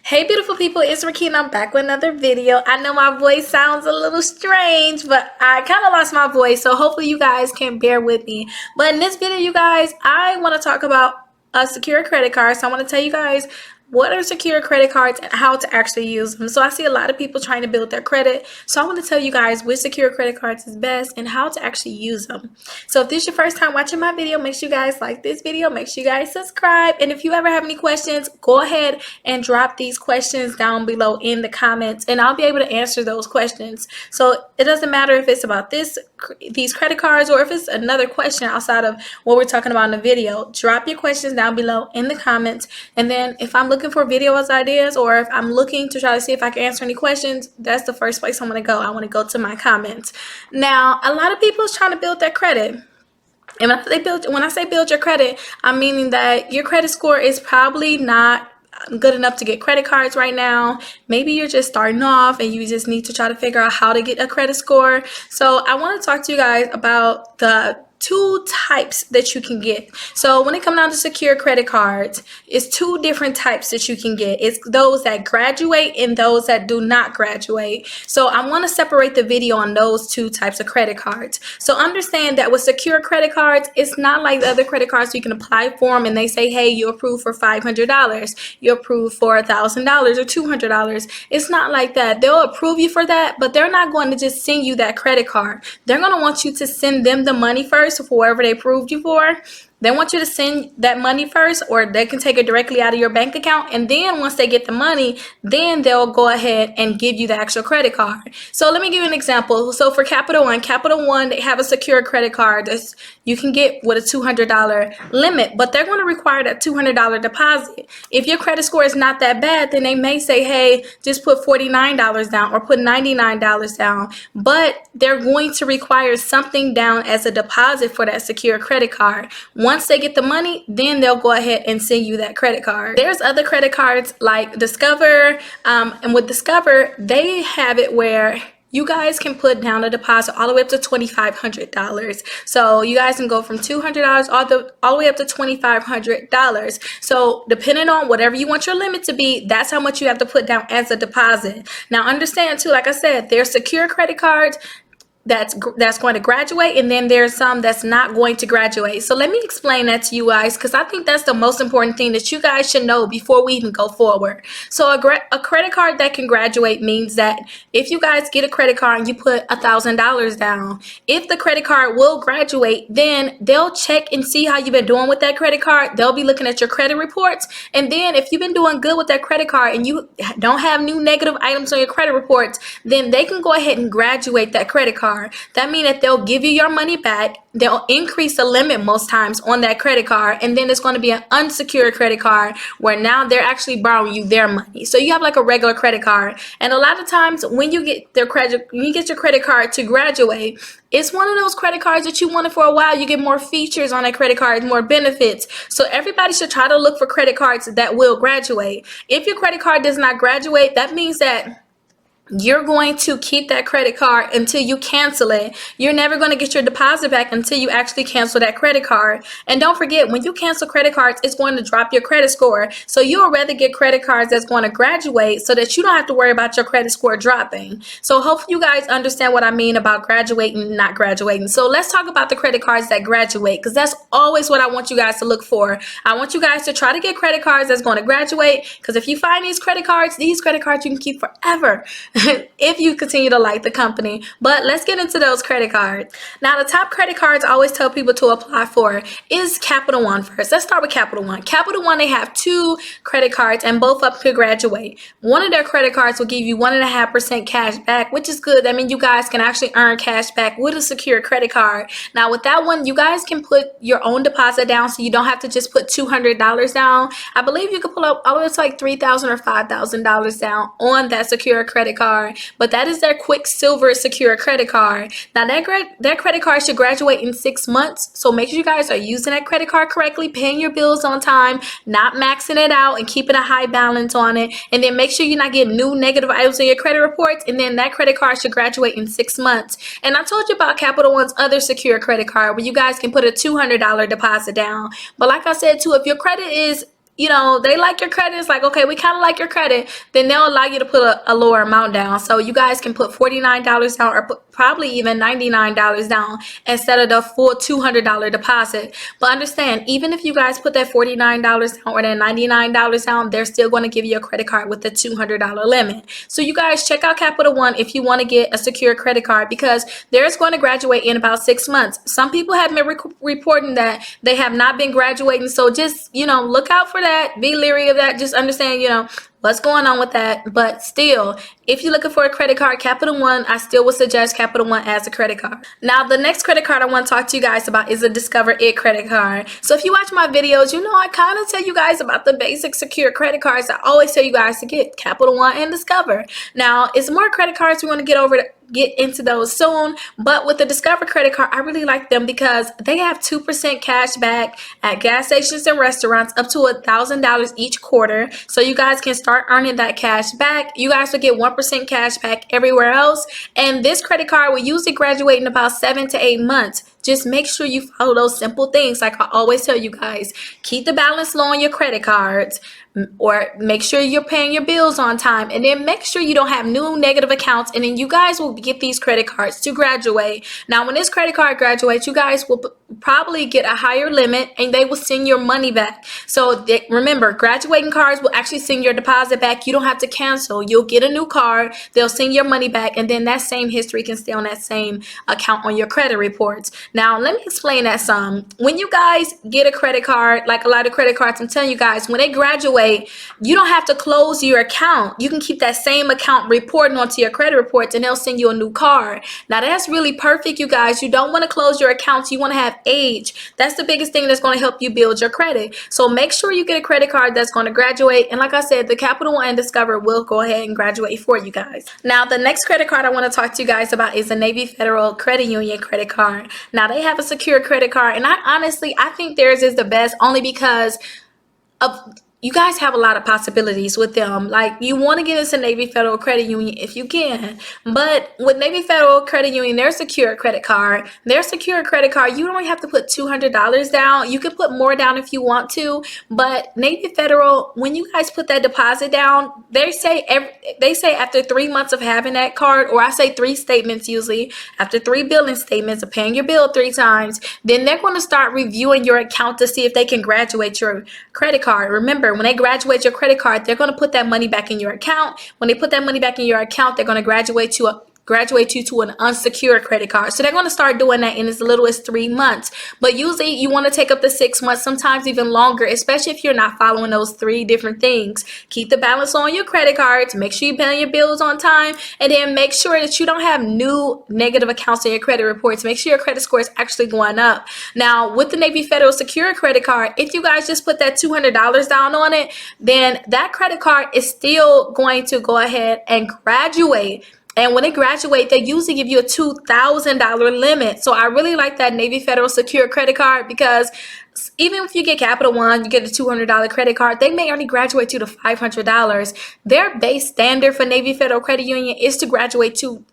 Hey beautiful people, it's Rickita. I'm back with another video. I know my voice sounds a little strange, but I kind of lost my voice, so hopefully you guys can bear with me. But in this video, you guys, I want to talk about a secure credit card. So I want to tell you guys what are secure credit cards and how to actually use them. So I see a lot of people trying to build their credit. So I want to tell you guys which secure credit cards is best and how to actually use them. So if this is your first time watching my video, make sure you guys like this video, make sure you guys subscribe. And if you ever have any questions, go ahead and drop these questions down below in the comments and I'll be able to answer those questions. So it doesn't matter if it's about these credit cards or if it's another question outside of what we're talking about in the video. Drop your questions down below in the comments, and then if I'm looking for videos ideas or if I'm looking to try to see if I can answer any questions, that's the first place I'm going to go. I want to go to my comments. Now, a lot of people is trying to build their credit. And when I say build your credit, I'm meaning that your credit score is probably not good enough to get credit cards right now. Maybe you're just starting off and you just need to try to figure out how to get a credit score. So I want to talk to you guys about the two types that you can get. So when it comes down to secure credit cards, it's two different types that you can get. It's those that graduate and those that do not graduate. So I want to separate the video on those two types of credit cards. So understand that with secure credit cards, it's not like the other credit cards you can apply for them and they say, hey, you're approved for $500, you're approved for $1,000 or $200. It's not like that. They'll approve you for that, but they're not going to just send you that credit card. They're going to want you to send them the money first for whatever they approved you for. They want you to send that money first, or they can take it directly out of your bank account. And then once they get the money, then they'll go ahead and give you the actual credit card. So let me give you an example. So for Capital One, they have a secure credit card that you can get with a $200 limit, but they're going to require that $200 deposit. If your credit score is not that bad, then they may say, hey, just put $49 down or put $99 down. But they're going to require something down as a deposit for that secure credit card. Once they get the money, then they'll go ahead and send you that credit card. There's other credit cards like Discover, and with Discover, they have it where you guys can put down a deposit all the way up to $2,500. So you guys can go from $200 all the way up to $2,500. So depending on whatever you want your limit to be, that's how much you have to put down as a deposit. Now understand too, like I said, there's secure credit cards that's going to graduate, and then there's some that's not going to graduate. So let me explain that to you guys, because I think that's the most important thing that you guys should know before we even go forward. So a credit card that can graduate means that if you guys get a credit card and you put $1,000 down, if the credit card will graduate, then they'll check and see how you've been doing with that credit card. They'll be looking at your credit reports, and then if you've been doing good with that credit card and you don't have new negative items on your credit reports, then they can go ahead and graduate that credit card. That means that they'll give you your money back. They'll increase the limit most times on that credit card, and then it's going to be an unsecured credit card where now they're actually borrowing you their money. So you have like a regular credit card, and a lot of times when you get your credit card to graduate, it's one of those credit cards that you wanted for a while. You get more features on that credit card, more benefits. So everybody should try to look for credit cards that will graduate. If your credit card does not graduate, that means that you're going to keep that credit card until you cancel it. You're never going to get your deposit back until you actually cancel that credit card. And don't forget, when you cancel credit cards, it's going to drop your credit score. So you'll rather get credit cards that's going to graduate so that you don't have to worry about your credit score dropping. So hopefully you guys understand what I mean about graduating and not graduating. So let's talk about the credit cards that graduate, because that's always what I want you guys to look for. I want you guys to try to get credit cards that's going to graduate, because if you find these credit cards you can keep forever. If you continue to like the company. But let's get into those credit cards. Now, the top credit cards I always tell people to apply for is Capital One first. Let's start with Capital One. Capital One, they have two credit cards and both up to graduate. One of their credit cards will give you 1.5% cash back, which is good. I mean, you guys can actually earn cash back with a secure credit card. Now, with that one, you guys can put your own deposit down, so you don't have to just put $200 down. I believe you can pull up all the way to like $3,000 or $5,000 down on that secure credit card. But that is their Quicksilver secure credit card. Now that credit card should graduate in 6 months. So make sure you guys are using that credit card correctly, paying your bills on time, not maxing it out and keeping a high balance on it. And then make sure you're not getting new negative items on your credit reports. And then that credit card should graduate in 6 months. And I told you about Capital One's other secure credit card where you guys can put a $200 deposit down. But like I said too, if your credit is they like your credit. It's like, okay, we kind of like your credit. Then they'll allow you to put a lower amount down. So you guys can put $49 down, or probably even $99 down instead of the full $200 deposit. But understand, even if you guys put that $49 down or that $99 down, they're still going to give you a credit card with the $200 limit. So you guys check out Capital One if you want to get a secure credit card, because they're going to graduate in about 6 months. Some people have been reporting that they have not been graduating. So just, look out for that. Be leery of that. Just understand, what's going on with that. But still, if you're looking for a credit card, Capital One, I still would suggest Capital One as a credit card. Now, the next credit card I want to talk to you guys about is a Discover It credit card. So if you watch my videos, I kind of tell you guys about the basic secure credit cards. I always tell you guys to get Capital One and Discover. Now, it's more credit cards we want to get into those soon, but with the Discover credit card, I really like them because they have 2% cash back at gas stations and restaurants, up to $1,000 each quarter. So you guys can start earning that cash back. You guys will get 1% cash back everywhere else, and this credit card will usually graduate in about 7 to 8 months. Just make sure you follow those simple things. Like I always tell you guys, keep the balance low on your credit cards, or make sure you're paying your bills on time, and then make sure you don't have new negative accounts, and then you guys will get these credit cards to graduate. Now, when this credit card graduates, you guys will probably get a higher limit, and they will send your money back. So remember, graduating cards will actually send your deposit back. You don't have to cancel. You'll get a new card, they'll send your money back, and then that same history can stay on that same account on your credit reports. Now, let me explain that some. When you guys get a credit card, like a lot of credit cards, I'm telling you guys, when they graduate, you don't have to close your account. You can keep that same account reporting onto your credit reports, and they'll send you a new card. Now, that's really perfect, you guys. You don't want to close your accounts. You want to have age. That's the biggest thing that's going to help you build your credit. So make sure you get a credit card that's going to graduate. And like I said, the Capital One and Discover will go ahead and graduate for you guys. Now, the next credit card I want to talk to you guys about is the Navy Federal Credit Union credit card. Now, they have a secure credit card, and I think theirs is the best, only because of you guys have a lot of possibilities with them. Like, you want to get into Navy Federal Credit Union if you can. But with Navy Federal Credit Union, their secure credit card, you don't have to put $200 down. You can put more down if you want to. But Navy Federal, when you guys put that deposit down, they say after 3 months of having that card, or I say 3 statements usually, after 3 billing statements of paying your bill 3 times, then they're going to start reviewing your account to see if they can graduate your credit card. Remember, when they graduate your credit card, they're going to put that money back in your account. When they put that money back in your account, they're going to graduate you to an unsecured credit card. So they're going to start doing that in as little as 3 months. But usually you want to take up to 6 months, sometimes even longer, especially if you're not following those 3 different things. Keep the balance on your credit cards, make sure you pay your bills on time, and then make sure that you don't have new negative accounts in your credit reports. Make sure your credit score is actually going up. Now, with the Navy Federal Secure credit card, if you guys just put that $200 down on it, then that credit card is still going to go ahead and graduate. And when they graduate, they usually give you a $2,000 limit. So I really like that Navy Federal Secure credit card, because even if you get Capital One, you get a $200 credit card, they may only graduate you to $500. Their base standard for Navy Federal Credit Union is to graduate you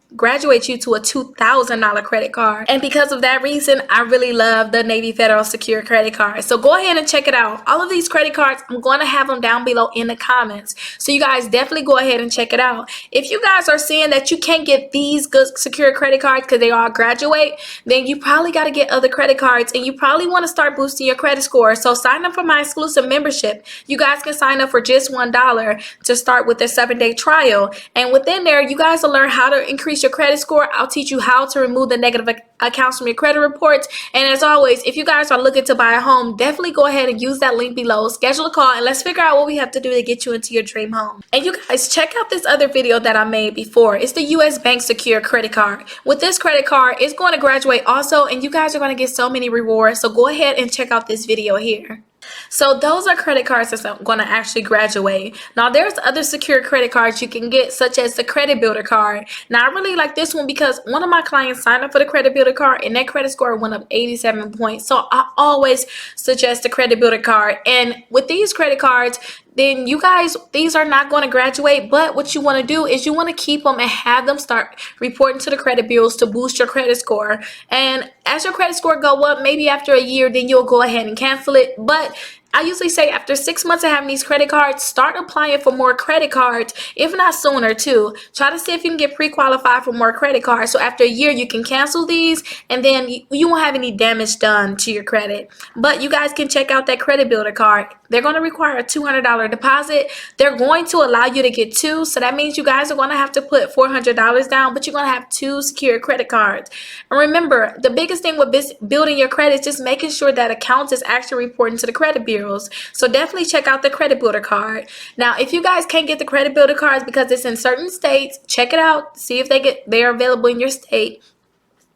to a $2,000 credit card. And because of that reason, I really love the Navy Federal Secure credit card. So go ahead and check it out. All of these credit cards, I'm going to have them down below in the comments. So you guys definitely go ahead and check it out. If you guys are seeing that you can't get these good secure credit cards because they all graduate, then you probably got to get other credit cards, and you probably want to start boosting your credit score. So sign up for my exclusive membership. You guys can sign up for just $1 to start with their 7-day trial. And within there, you guys will learn how to increase your credit score. I'll teach you how to remove the negative accounts from your credit reports. And as always, if you guys are looking to buy a home, definitely go ahead and use that link below. Schedule a call, and let's figure out what we have to do to get you into your dream home. And you guys, check out this other video that I made before. It's the US Bank Secure credit card. With this credit card, it's going to graduate also, and you guys are going to get so many rewards. So go ahead and check out this video here. So those are credit cards that's going to actually graduate. Now, there's other secure credit cards you can get, such as the Credit Builder card. Now, I really like this one because one of my clients signed up for the Credit Builder card, and their credit score went up 87 points. So I always suggest the Credit Builder card. And with these credit cards, then you guys, these are not going to graduate, but what you want to do is you want to keep them and have them start reporting to the credit bureaus to boost your credit score. And as your credit score go up, maybe after a year, then you'll go ahead and cancel it. But I usually say after 6 months of having these credit cards, start applying for more credit cards, if not sooner too. Try to see if you can get pre-qualified for more credit cards. So after a year, you can cancel these and then you won't have any damage done to your credit. But you guys can check out that credit builder card. They're going to require a $200 deposit. They're going to allow you to get two. So that means you guys are going to have to put $400 down, but you're going to have two secure credit cards. And remember, the biggest thing with building your credit is just making sure that accounts is actually reporting to the credit bureaus. So definitely check out the credit builder card. Now, if you guys can't get the credit builder cards because it's in certain states, check it out. See if they're available in your state.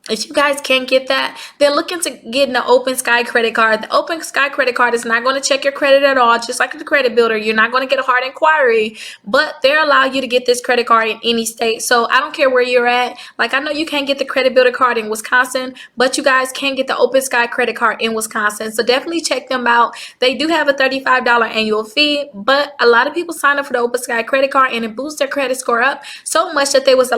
If you guys can't get that, then look into getting the Open Sky credit card. The Open Sky credit card is not going to check your credit at all, just like the credit builder. You're not going to get a hard inquiry, but they allow you to get this credit card in any state. So I don't care where you're at. Like, I know you can't get the credit builder card in Wisconsin, but you guys can get the Open Sky credit card in Wisconsin. So definitely check them out. They do have a $35 annual fee, but a lot of people sign up for the Open Sky credit card and it boosts their credit score up so much that they was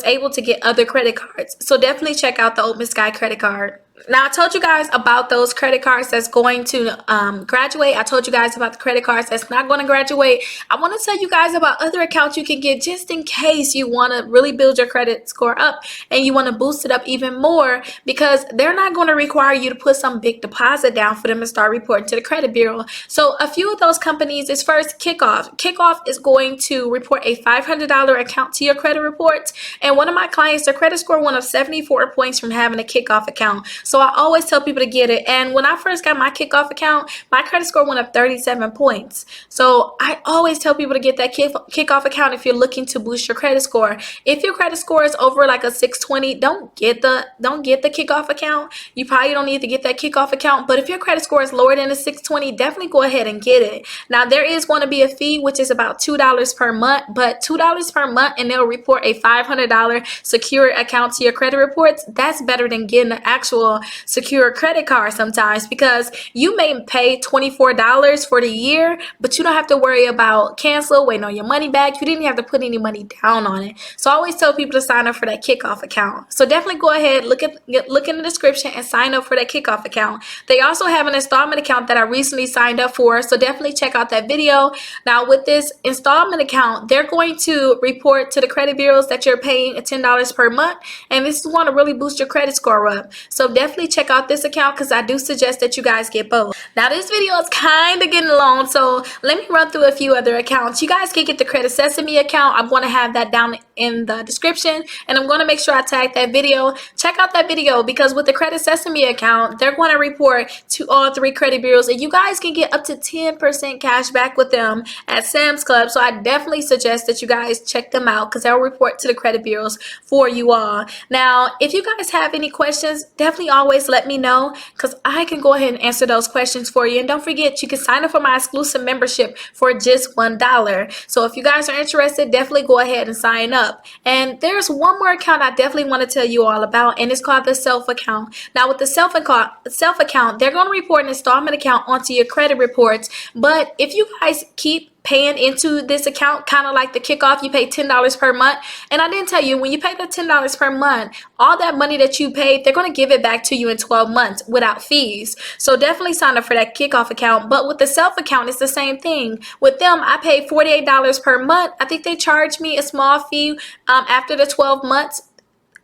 able to get other credit cards. So definitely check out the Open Sky credit card. Now, I told you guys about those credit cards that's going to graduate. I told you guys about the credit cards that's not going to graduate. I want to tell you guys about other accounts you can get just in case you want to really build your credit score up and you want to boost it up even more, because they're not going to require you to put some big deposit down for them to start reporting to the credit bureau. So a few of those companies is first Kickoff. Kickoff is going to report a $500 account to your credit reports. And one of my clients, their credit score went up 74 points from having a Kickoff account. So I always tell people to get it. And when I first got my Kickoff account, my credit score went up 37 points. So I always tell people to get that Kickoff account if you're looking to boost your credit score. If your credit score is over like a 620, don't get the Kickoff account. You probably don't need to get that Kickoff account. But if your credit score is lower than a 620, definitely go ahead and get it. Now, there is going to be a fee, which is about $2 per month, but $2 per month and they'll report a $500 secure account to your credit reports. That's better than getting an actual secure credit card sometimes, because you may pay $24 for the year, but you don't have to worry about cancel, waiting on your money back. You didn't have to put any money down on it. So I always tell people to sign up for that Kickoff account. So definitely go ahead, look in the description and sign up for that Kickoff account. They also have an installment account that I recently signed up for, so definitely check out that video. Now, with this installment account, they're going to report to the credit bureaus that you're paying $10 per month, and this is going to really boost your credit score up. So definitely check out this account, because I do suggest that you guys get both. Now, this video is kind of getting long, so let me run through a few other accounts. You guys can get the Credit Sesame account. I'm going to have that down in the description, and I'm going to make sure I tag that video. Check out that video, because with the Credit Sesame account, they're going to report to all 3 credit bureaus, and you guys can get up to 10% cash back with them at Sam's Club. So I definitely suggest that you guys check them out, because they'll report to the credit bureaus for you all. Now, if you guys have any questions, definitely always let me know, because I can go ahead and answer those questions for you. And don't forget, you can sign up for my exclusive membership for just $1. So if you guys are interested, definitely go ahead and sign up. And there's one more account I definitely want to tell you all about, and it's called the Self account. Now, with the Self account, they're going to report an installment account onto your credit reports. But if you guys keep paying into this account, kind of like the Kickoff, you pay $10 per month. And I didn't tell you, when you pay the $10 per month, all that money that you paid, they're going to give it back to you in 12 months without fees. So definitely sign up for that Kickoff account. But with the Self account, it's the same thing. With them, I pay $48 per month. I think they charge me a small fee after the 12 months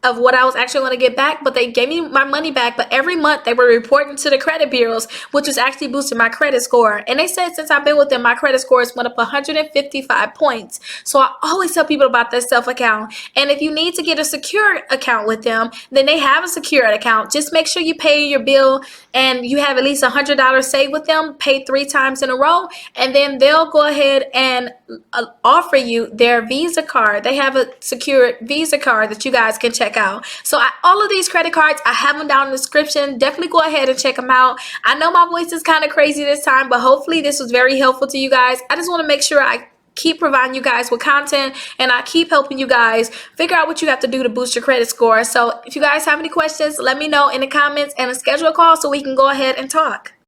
of what I was actually going to get back, but they gave me my money back. But every month they were reporting to the credit bureaus, which was actually boosting my credit score. And they said since I've been with them, my credit scores went up 155 points. So I always tell people about that Self account. And if you need to get a secure account with them, then they have a secure account. Just make sure you pay your bill and you have at least $100 saved with them, paid 3 times in a row, and then they'll go ahead and offer you their Visa card. They have a secure Visa card that you guys can check out. So all of these credit cards, I have them down in the description. Definitely go ahead and check them out. I know my voice is kind of crazy this time, but hopefully this was very helpful to you guys. I just want to make sure I keep providing you guys with content, and I keep helping you guys figure out what you have to do to boost your credit score. So if you guys have any questions, let me know in the comments and schedule a call so we can go ahead and talk.